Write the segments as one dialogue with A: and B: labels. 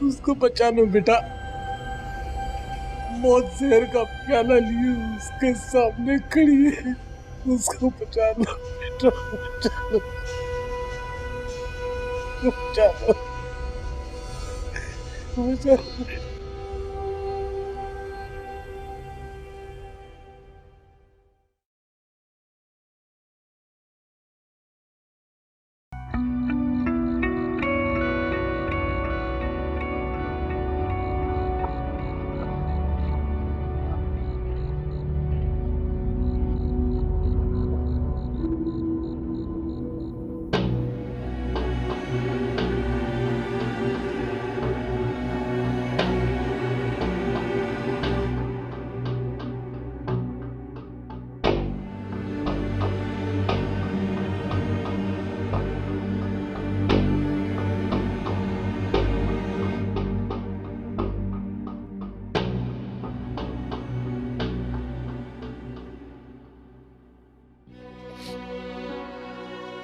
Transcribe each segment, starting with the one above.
A: उसको बचा लो बेटा। मौत जहर का प्याला लिए उसके सामने खड़ी है, उसको बचा लो बेटा, बचा लो, बचा लो, बचा लो।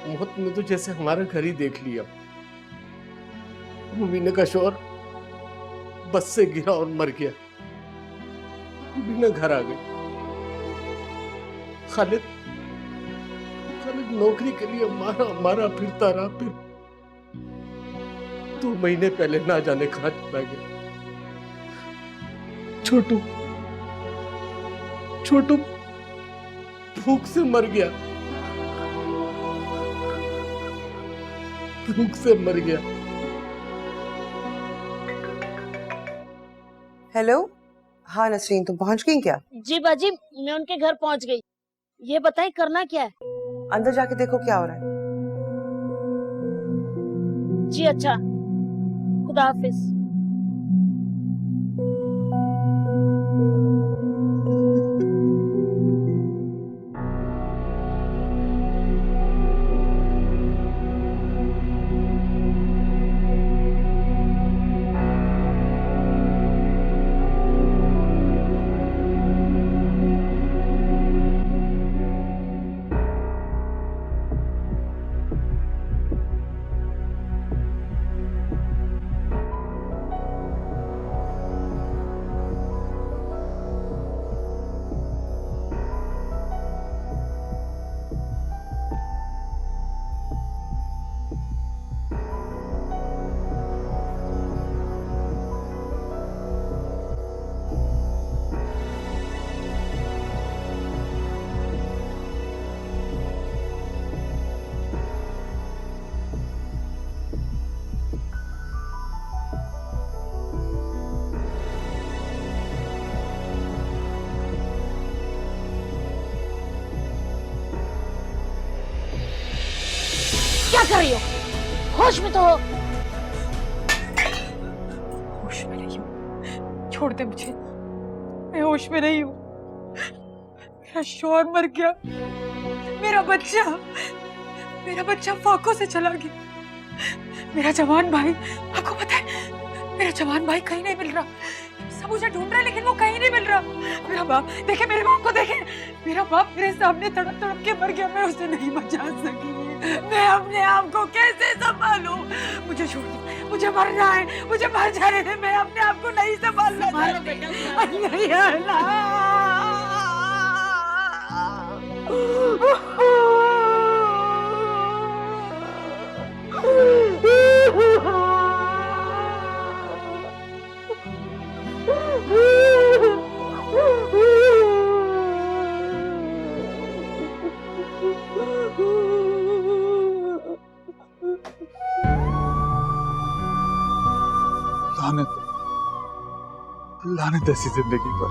A: मौत ने तो जैसे हमारा घर ही देख लिया। मुबीना का शौहर बस से गिरा और मर गया। मुबीना घर आ गई। खालिद खालिद नौकरी के लिए मारा मारा फिरता रहा, फिर 2 महीने पहले ना जाने कहां चला गया। छोटू छोटू भूख से मर गया, भूख से मर गया।
B: हेलो, हाँ नसरीन, तुम पहुंच गई क्या?
C: जी बाजी, मैं उनके घर पहुंच गई। ये बताइए करना क्या है?
B: अंदर जाके देखो क्या हो रहा है।
C: जी अच्छा, खुदा हाफिज। क्या कर रही हो? होश में तो हो।
D: होश में नहीं हूँ, छोड़ दे मुझे, मैं होश में नहीं हूँ। मेरा शौहर मर गया, मेरा बच्चा फाकों से चला गया। मेरा जवान भाई, आपको पता है मेरा जवान भाई कहीं नहीं मिल रहा। सब उसे ढूंढ रहे लेकिन वो कहीं नहीं मिल रहा। मेरा बाप देखे, मेरे बाप को देखे, मेरा बाप मेरे सामने तड़प तड़प के मर गया। मैं उसे नहीं बचा सकी। मैं अपने आप को कैसे संभालूं? मुझे छोड़ दे, मुझे मरना है, मुझे मर जाने दे। मैं अपने आप को नहीं संभालना चाहती। नहीं
E: लानत ऐसी जिंदगी पर।